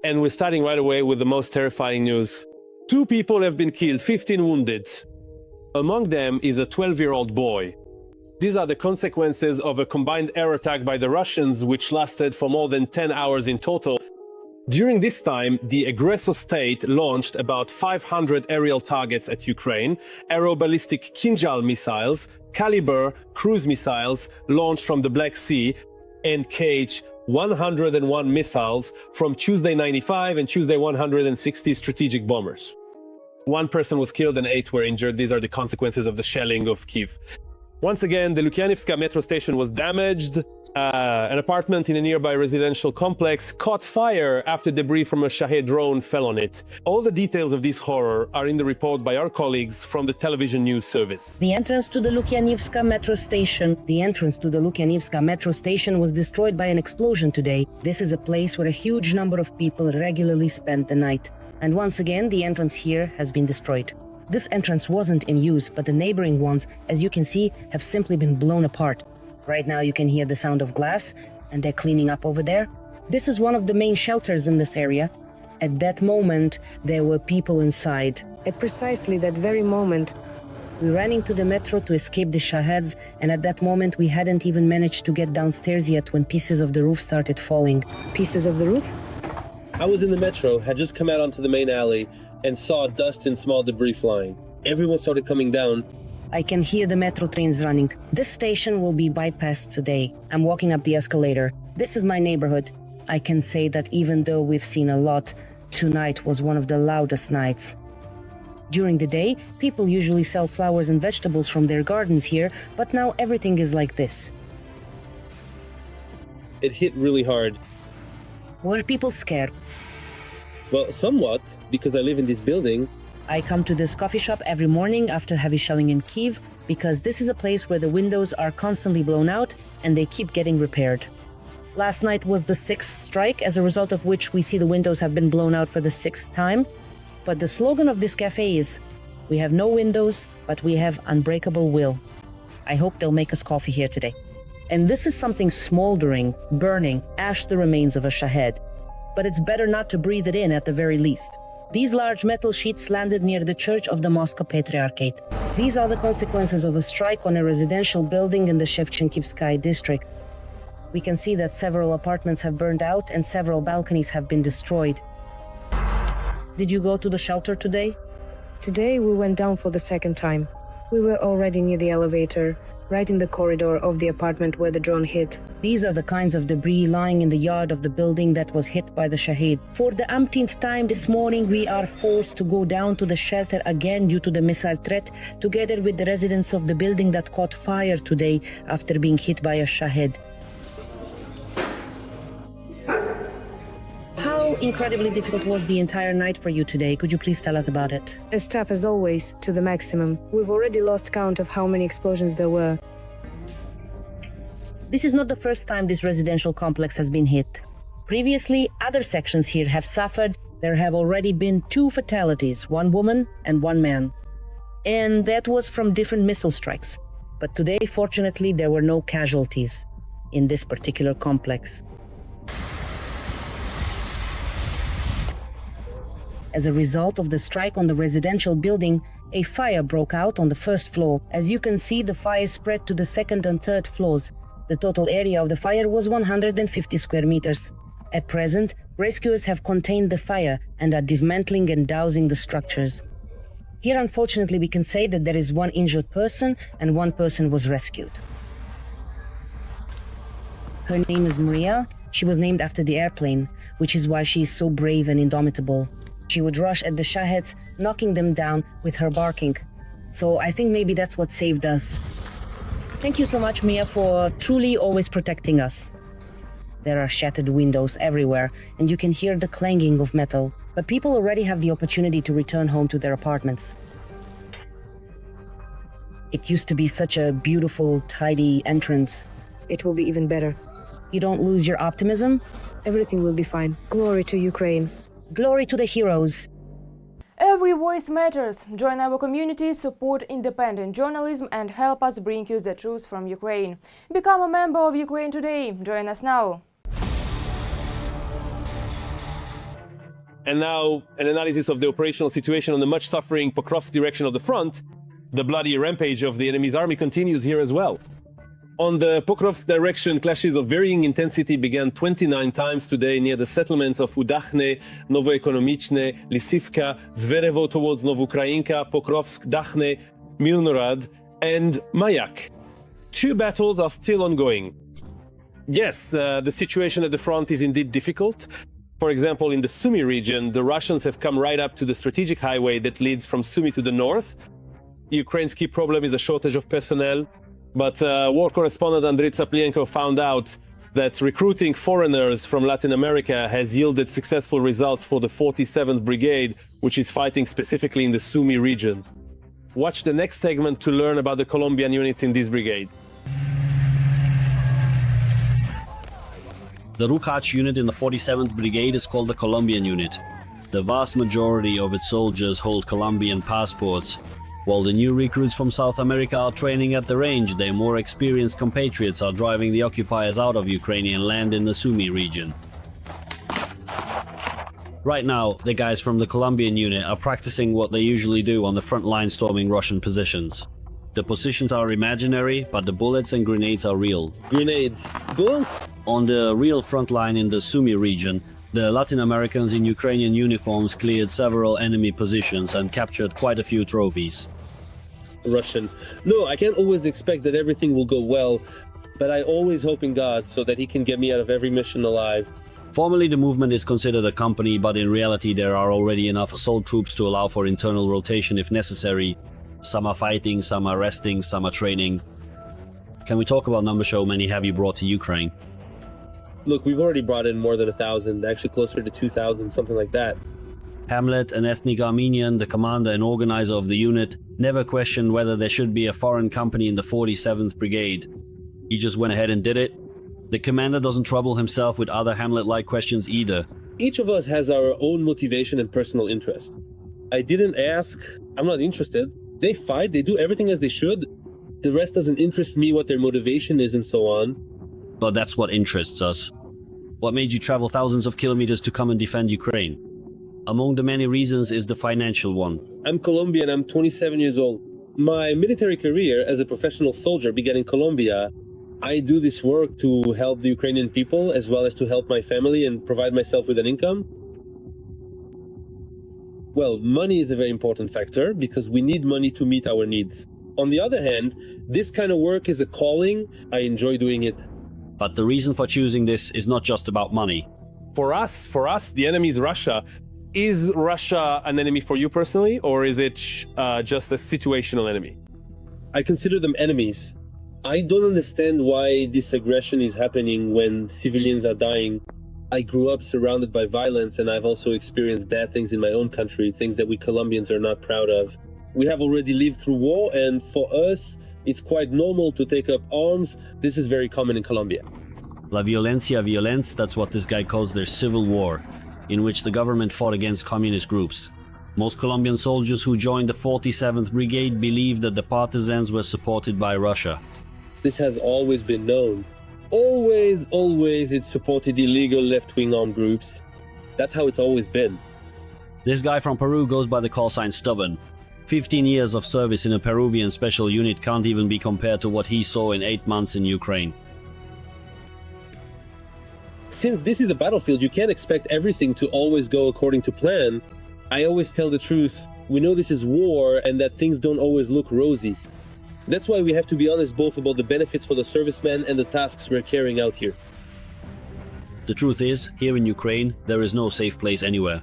And we're starting right away with the most terrifying news. 2 people have been killed, 15 wounded. Among them is a 12-year-old boy. These are the consequences of a combined air attack by the Russians, which lasted for more than 10 hours in total. During this time, the aggressor state launched about 500 aerial targets at Ukraine, aeroballistic Kinjal missiles, Kalibr cruise missiles launched from the Black Sea, and Kh-101 missiles from Tuesday 95 and Tuesday 160 strategic bombers. 1 person was killed and 8 were injured. These are the consequences of the shelling of Kyiv. Once again, the Lukianivska metro station was damaged. An apartment in a nearby residential complex caught fire after debris from a Shahed drone fell on it. All the details of this horror are in the report by our colleagues from the television news service. The entrance to the Lukianivska metro station was destroyed by an explosion today. This is a place where a huge number of people regularly spend the night. And once again, the entrance here has been destroyed. This entrance wasn't in use, but the neighboring ones, as you can see, have simply been blown apart. Right now you can hear the sound of glass, and they're cleaning up over there. This is one of the main shelters in this area. At that moment, there were people inside. At precisely that very moment, we ran into the metro to escape the Shaheds, and at that moment we hadn't even managed to get downstairs yet when pieces of the roof started falling. Pieces of the roof? I was in the metro, had just come out onto the main alley, and saw dust and small debris flying. Everyone started coming down. I can hear the metro trains running. This station will be bypassed today. I'm walking up the escalator. This is my neighborhood. I can say that even though we've seen a lot, tonight was one of the loudest nights. During the day, people usually sell flowers and vegetables from their gardens here, but now everything is like this. It hit really hard. Were people scared? Well, somewhat, because I live in this building. I come to this coffee shop every morning after heavy shelling in Kyiv, because this is a place where the windows are constantly blown out and they keep getting repaired. Last night was the 6th strike, as a result of which we see the windows have been blown out for the 6th time. But the slogan of this cafe is, "We have no windows, but we have unbreakable will." I hope they'll make us coffee here today. And this is something smoldering, burning, ash the remains of a Shahed. But it's better not to breathe it in at the very least. These large metal sheets landed near the church of the Moscow Patriarchate. These are the consequences of a strike on a residential building in the Shevchenkivsky district. We can see that several apartments have burned out and several balconies have been destroyed. Did you go to the shelter today? Today we went down for the 2nd time. We were already near the elevator, right in the corridor of the apartment where the drone hit. These are the kinds of debris lying in the yard of the building that was hit by the Shahed. For the umpteenth time this morning, we are forced to go down to the shelter again due to the missile threat, together with the residents of the building that caught fire today after being hit by a Shahed. How incredibly difficult was the entire night for you today? Could you please tell us about it? As tough as always, to the maximum. We've already lost count of how many explosions there were. This is not the first time this residential complex has been hit. Previously, other sections here have suffered. There have already been 2 fatalities, 1 woman and 1 man. And that was from different missile strikes. But today, fortunately, there were no casualties in this particular complex. As a result of the strike on the residential building, a fire broke out on the 1st floor. As you can see, the fire spread to the 2nd and 3rd floors. The total area of the fire was 150 square meters. At present, rescuers have contained the fire and are dismantling and dousing the structures. Here, unfortunately, we can say that there is 1 injured person and 1 person was rescued. Her name is Maria. She was named after the airplane, which is why she is so brave and indomitable. She would rush at the Shaheds, knocking them down with her barking. So I think maybe that's what saved us. Thank you so much, Mia, for truly always protecting us. There are shattered windows everywhere, and you can hear the clanging of metal. But people already have the opportunity to return home to their apartments. It used to be such a beautiful, tidy entrance. It will be even better. You don't lose your optimism? Everything will be fine. Glory to Ukraine. Glory to the heroes. Every voice matters. Join our community, support independent journalism and help us bring you the truth from Ukraine. Become a member of Ukraine Today. Join us now. And now, an analysis of the operational situation on the much suffering Pokrovsk direction of the front. The bloody rampage of the enemy's army continues here as well. On the Pokrovsk direction, clashes of varying intensity began 29 times today near the settlements of Udachne, Nowoekonomiczne, Lisivka, Zverevo towards Novukrayinka, Pokrovsk, Dachne, Milnorad, and Mayak. 2 battles are still ongoing. Yes, the situation at the front is indeed difficult. For example, in the Sumy region, the Russians have come right up to the strategic highway that leads from Sumy to the north. Ukraine's key problem is a shortage of personnel. But war correspondent Andrei Tsaplienko found out that recruiting foreigners from Latin America has yielded successful results for the 47th Brigade, which is fighting specifically in the Sumy region. Watch the next segment to learn about the Colombian units in this brigade. The Rukach unit in the 47th Brigade is called the Colombian unit. The vast majority of its soldiers hold Colombian passports. While the new recruits from South America are training at the range, their more experienced compatriots are driving the occupiers out of Ukrainian land in the Sumy region. Right now, the guys from the Colombian unit are practicing what they usually do on the front line storming Russian positions. The positions are imaginary, but the bullets and grenades are real. Grenades. Boom! On the real front line in the Sumy region, the Latin Americans in Ukrainian uniforms cleared several enemy positions and captured quite a few trophies. Russian. No, I can't always expect that everything will go well, but I always hope in God so that he can get me out of every mission alive. Formally, the movement is considered a company, but in reality there are already enough assault troops to allow for internal rotation if necessary. Some are fighting, some are resting, some are training. Can we talk about numbers? How many have you brought to Ukraine? Look, we've already brought in more than 1,000, actually closer to 2,000, something like that. Hamlet, an ethnic Armenian, the commander and organizer of the unit, never questioned whether there should be a foreign company in the 47th Brigade. He just went ahead and did it. The commander doesn't trouble himself with other Hamlet-like questions either. Each of us has our own motivation and personal interest. I didn't ask, I'm not interested. They fight, they do everything as they should. The rest doesn't interest me, what their motivation is and so on. But that's what interests us. What made you travel thousands of kilometers to come and defend Ukraine? Among the many reasons is the financial one. I'm Colombian, I'm 27 years old. My military career as a professional soldier began in Colombia. I do this work to help the Ukrainian people as well as to help my family and provide myself with an income. Well, money is a very important factor because we need money to meet our needs. On the other hand, this kind of work is a calling. I enjoy doing it. But the reason for choosing this is not just about money. For us, the enemy is Russia. Is Russia an enemy for you personally, or is it just a situational enemy? I consider them enemies. I don't understand why this aggression is happening when civilians are dying. I grew up surrounded by violence, and I've also experienced bad things in my own country, things that we Colombians are not proud of. We have already lived through war, and for us, it's quite normal to take up arms. This is very common in Colombia. La violencia violence, that's what this guy calls their civil war, in which the government fought against communist groups. Most Colombian soldiers who joined the 47th Brigade believe that the partisans were supported by Russia. This has always been known. Always it supported illegal left-wing armed groups. That's how it's always been. This guy from Peru goes by the call sign Stubborn. 15 years of service in a Peruvian special unit can't even be compared to what he saw in 8 months in Ukraine. Since this is a battlefield, you can't expect everything to always go according to plan. I always tell the truth. We know this is war and that things don't always look rosy. That's why we have to be honest both about the benefits for the servicemen and the tasks we're carrying out here. The truth is, here in Ukraine, there is no safe place anywhere.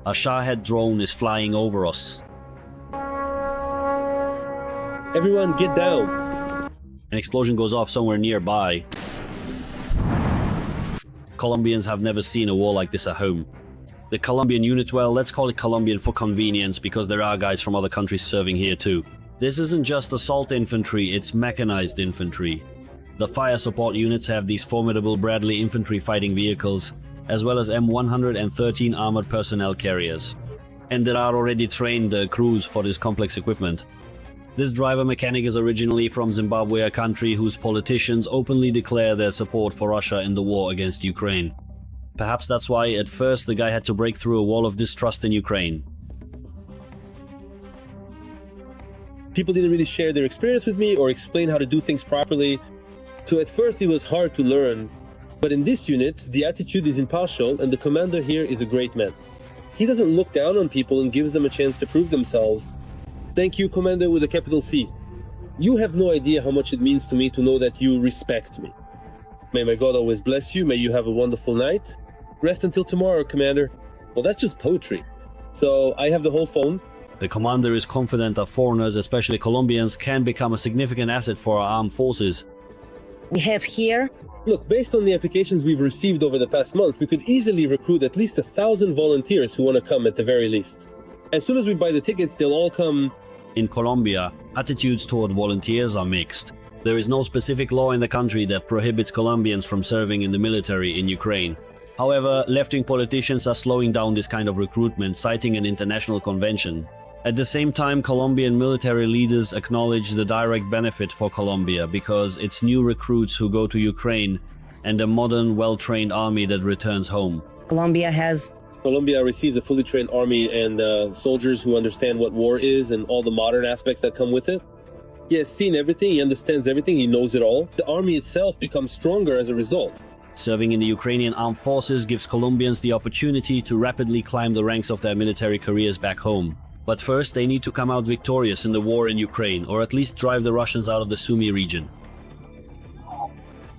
A Shahed drone is flying over us. Everyone get down. An explosion goes off somewhere nearby. Colombians have never seen a war like this at home. The Colombian unit, well, let's call it Colombian for convenience because there are guys from other countries serving here too. This isn't just assault infantry, it's mechanized infantry. The fire support units have these formidable Bradley infantry fighting vehicles, as well as M113 armored personnel carriers. And there are already trained crews for this complex equipment. This driver mechanic is originally from Zimbabwe, a country whose politicians openly declare their support for Russia in the war against Ukraine. Perhaps that's why at first the guy had to break through a wall of distrust in Ukraine. People didn't really share their experience with me or explain how to do things properly. So at first it was hard to learn. But in this unit, the attitude is impartial and the commander here is a great man. He doesn't look down on people and gives them a chance to prove themselves. Thank you, Commander with a capital C. You have no idea how much it means to me to know that you respect me. May my God always bless you. May you have a wonderful night. Rest until tomorrow, Commander. Well, that's just poetry. So I have the whole phone. The commander is confident that foreigners, especially Colombians, can become a significant asset for our armed forces. We have here Look, based on the applications we've received over the past month, we could easily recruit at least 1,000 volunteers who want to come at the very least. As soon as we buy the tickets, they'll all come. In Colombia, attitudes toward volunteers are mixed. There is no specific law in the country that prohibits Colombians from serving in the military in Ukraine. However, left-wing politicians are slowing down this kind of recruitment, citing an international convention. At the same time, Colombian military leaders acknowledge the direct benefit for Colombia because it's new recruits who go to Ukraine and a modern, well-trained army that returns home. Colombia receives a fully trained army and soldiers who understand what war is and all the modern aspects that come with it. He has seen everything, he understands everything, he knows it all. The army itself becomes stronger as a result. Serving in the Ukrainian armed forces gives Colombians the opportunity to rapidly climb the ranks of their military careers back home. But first, they need to come out victorious in the war in Ukraine, or at least drive the Russians out of the Sumy region.